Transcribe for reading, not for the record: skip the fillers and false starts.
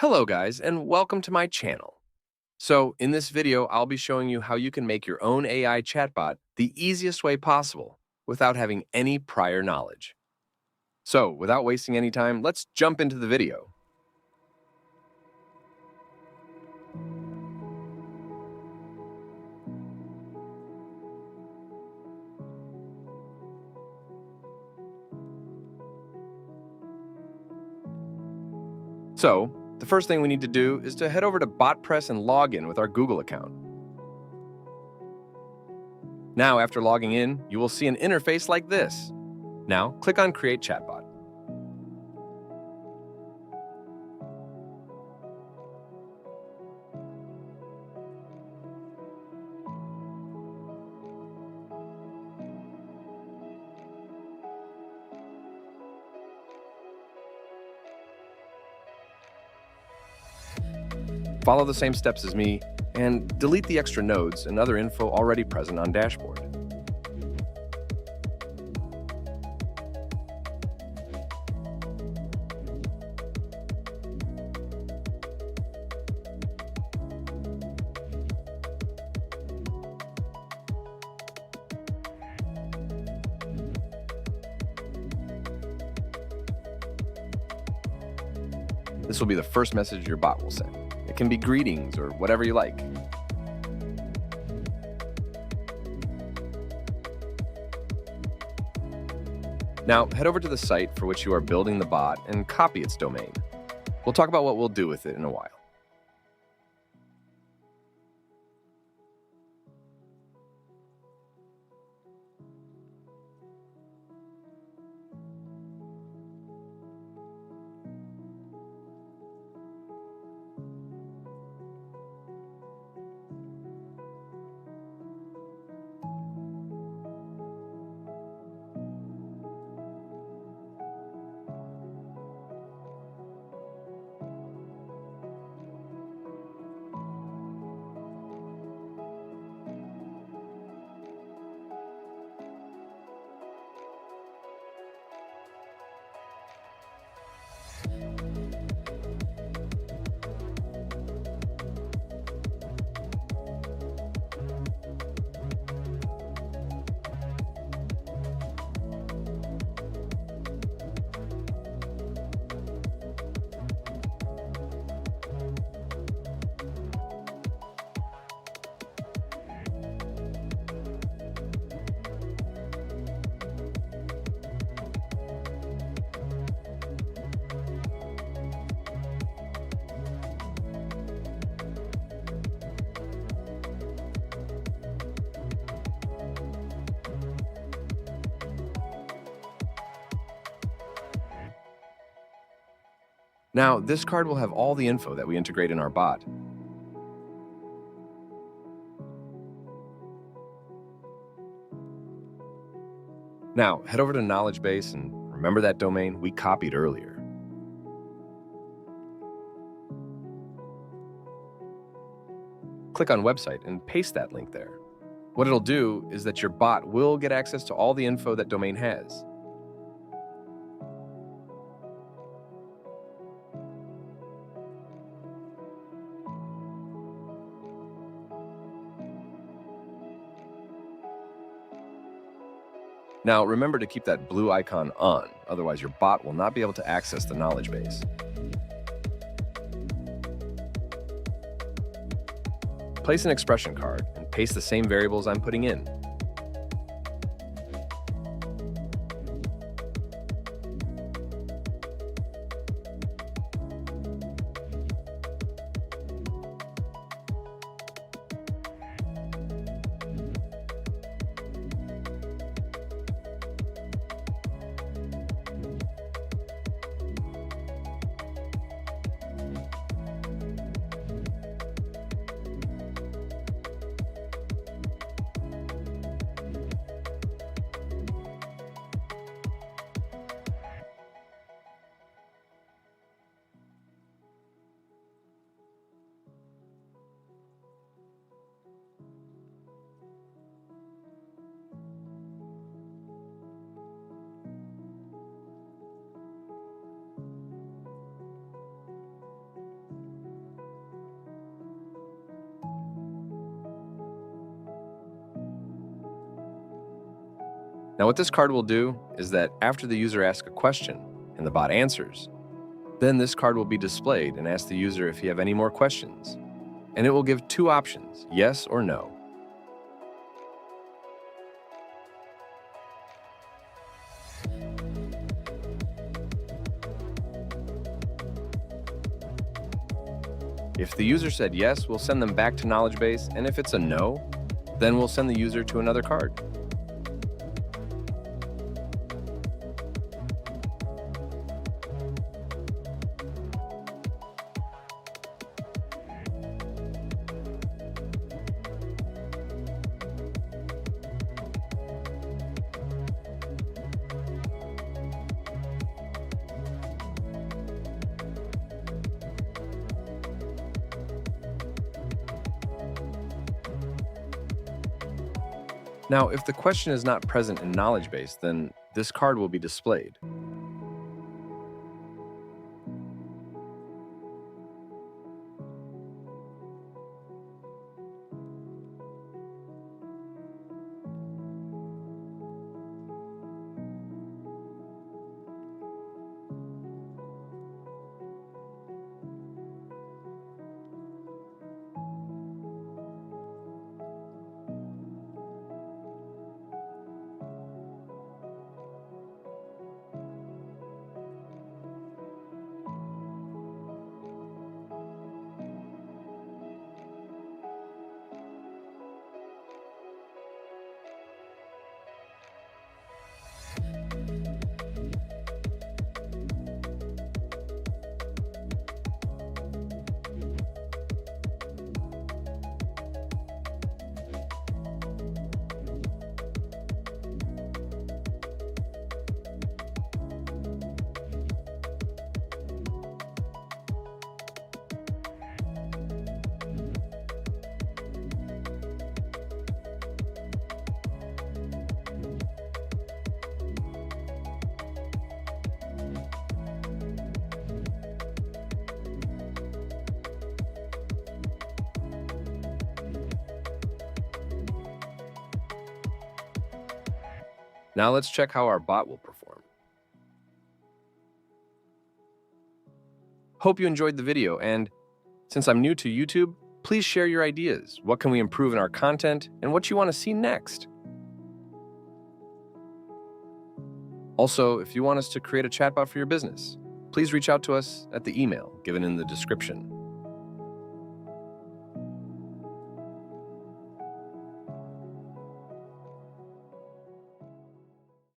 Hello guys, and welcome to my channel. So in this video, I'll be showing you how you can make your own AI chatbot the easiest way possible without having any prior knowledge. So without wasting any time, let's jump into the video. So the first thing we need to do is to head over to Botpress and log in with our Google account. Now, after logging in, you will see an interface like this. Now, click on Create Chatbot. Follow the same steps as me, and delete the extra nodes and other info already present on dashboard. This will be the first message your bot will send. It can be greetings or whatever you like. Now, head over to the site for which you are building the bot and copy its domain. We'll talk about what we'll do with it in a while. Now, this card will have all the info that we integrate in our bot. Now, head over to Knowledge Base and remember that domain we copied earlier. Click on Website and paste that link there. What it'll do is that your bot will get access to all the info that domain has. Now, remember to keep that blue icon on, otherwise your bot will not be able to access the knowledge base. Place an expression card and paste the same variables I'm putting in. Now, what this card will do is that after the user asks a question and the bot answers, then this card will be displayed and ask the user if you have any more questions. And it will give two options, yes or no. If the user said yes, we'll send them back to knowledge base, and if it's a no, then we'll send the user to another card. Now, if the question is not present in knowledge base, then this card will be displayed. Now let's check how our bot will perform. Hope you enjoyed the video, and since I'm new to YouTube, please share your ideas. What can we improve in our content, and what you want to see next? Also, if you want us to create a chatbot for your business, please reach out to us at the email given in the description.